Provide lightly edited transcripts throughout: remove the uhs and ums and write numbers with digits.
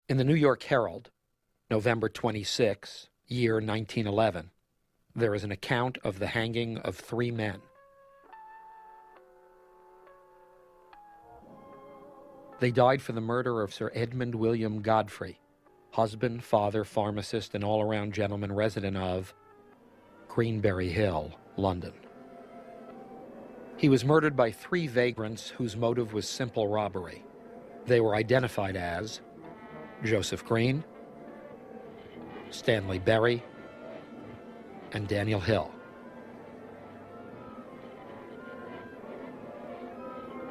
In the New York Herald, November 26, year 1911, there is an account of the hanging of 3 men. They died for the murder of Sir Edmund William Godfrey, husband, father, pharmacist, and all-around gentleman resident of Greenberry Hill, London. He was murdered by 3 vagrants whose motive was simple robbery. They were identified as Joseph Green, Stanley Berry, and Daniel Hill.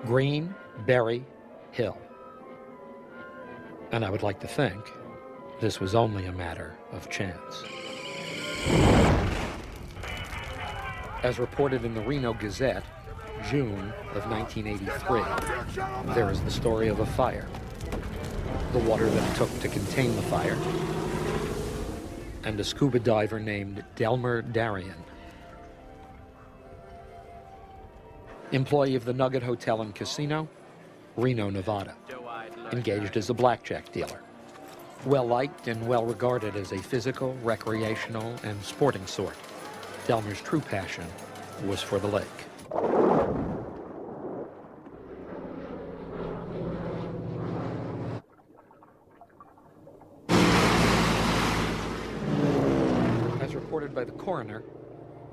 Green, Berry, Hill. And I would like to think this was only a matter of chance. As reported in the Reno Gazette, June of 1983, there is the story of a fire, the water that it took to contain the fire, and a scuba diver named Delmer Darien, employee of the Nugget Hotel and Casino, Reno, Nevada, engaged as a blackjack dealer, well-liked and well-regarded as a physical, recreational, and sporting sort. Delmer's true passion was for the lake. As reported by the coroner,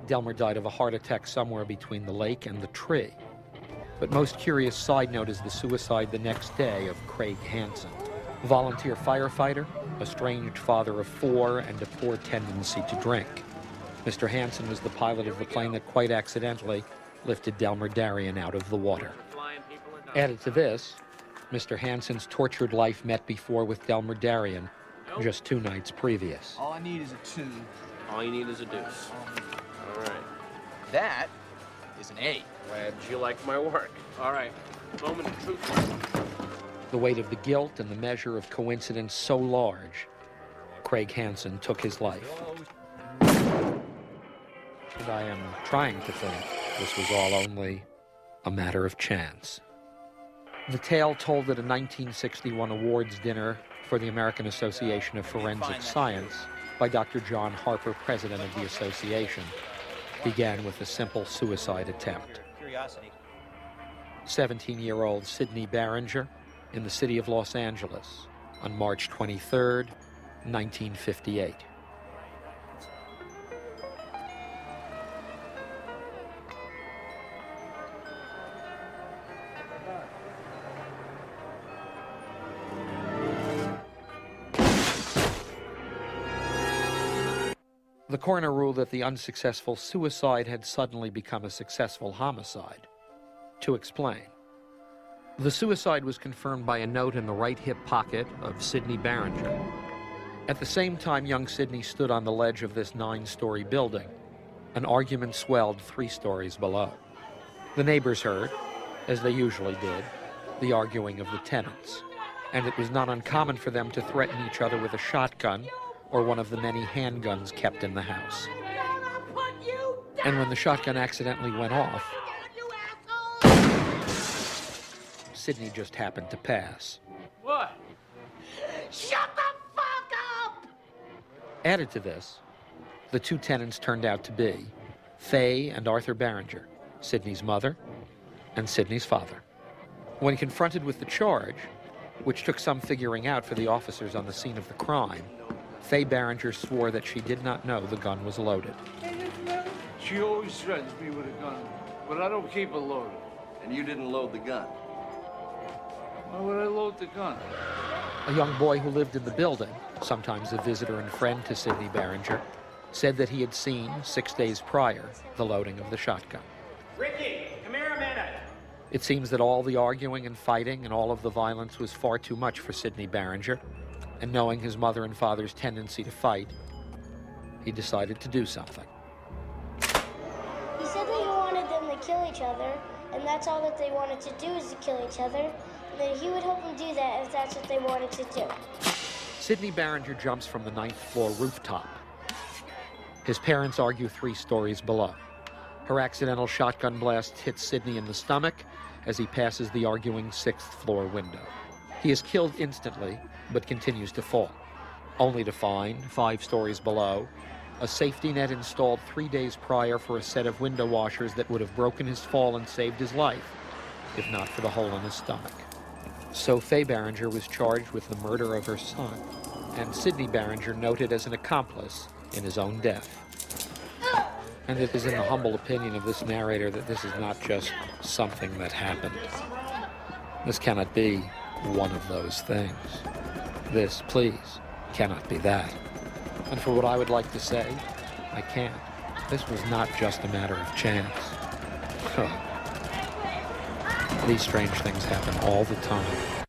Delmer died of a heart attack somewhere between the lake and the tree. But most curious side note is the suicide the next day of Craig Hansen, volunteer firefighter, estranged father of 4, and a poor tendency to drink. Mr. Hansen was the pilot of the plane that quite accidentally lifted Delmer Darien out of the water. Added to this, Mr. Hansen's tortured life met before with Delmer Darien just 2 nights previous. All I need is a 2. All you need is a deuce. All right. That is an 8. Glad you like my work. All right. Moment of truth. The weight of the guilt and the measure of coincidence so large, Craig Hansen took his life. And I am trying to think this was all only a matter of chance. The tale told at a 1961 awards dinner for the American Association of Forensic Science by Dr. John Harper, president of the association, began with a simple suicide attempt. 17-year-old Sidney Barringer in the city of Los Angeles on March 23, 1958. The coroner ruled that the unsuccessful suicide had suddenly become a successful homicide. To explain, the suicide was confirmed by a note in the right hip pocket of Sidney Barringer. At the same time young Sidney stood on the ledge of this 9-story building, an argument swelled 3 stories below. The neighbors heard, as they usually did, the arguing of the tenants, and it was not uncommon for them to threaten each other with a shotgun or one of the many handguns kept in the house. And when the shotgun accidentally went off, Sidney just happened to pass. What? Shut the fuck up! Added to this, the 2 tenants turned out to be Fay and Arthur Barringer, Sidney's mother and Sidney's father. When confronted with the charge, which took some figuring out for the officers on the scene of the crime, Fay Barringer swore that she did not know the gun was loaded. She always threatens me with a gun, but I don't keep it loaded. And you didn't load the gun? Why would I load the gun? A young boy who lived in the building, sometimes a visitor and friend to Sidney Barringer, said that he had seen, 6 days prior, the loading of the shotgun. Ricky, come here a minute. It seems that all the arguing and fighting and all of the violence was far too much for Sidney Barringer, and knowing his mother and father's tendency to fight, he decided to do something. He said that he wanted them to kill each other, and that's all that they wanted to do is to kill each other, and that he would help them do that if that's what they wanted to do. Sidney Barringer jumps from the 9th floor rooftop. His parents argue 3 stories below. Her accidental shotgun blast hits Sidney in the stomach as he passes the arguing 6th floor window. He is killed instantly, but continues to fall, only to find, 5 stories below, a safety net installed 3 days prior for a set of window washers that would have broken his fall and saved his life, if not for the hole in his stomach. So Faye Barringer was charged with the murder of her son, and Sidney Barringer noted as an accomplice in his own death. And it is in the humble opinion of this narrator that this is not just something that happened. This cannot be one of those things. This, please, cannot be that. And for what I would like to say, I can't. This was not just a matter of chance. These strange things happen all the time.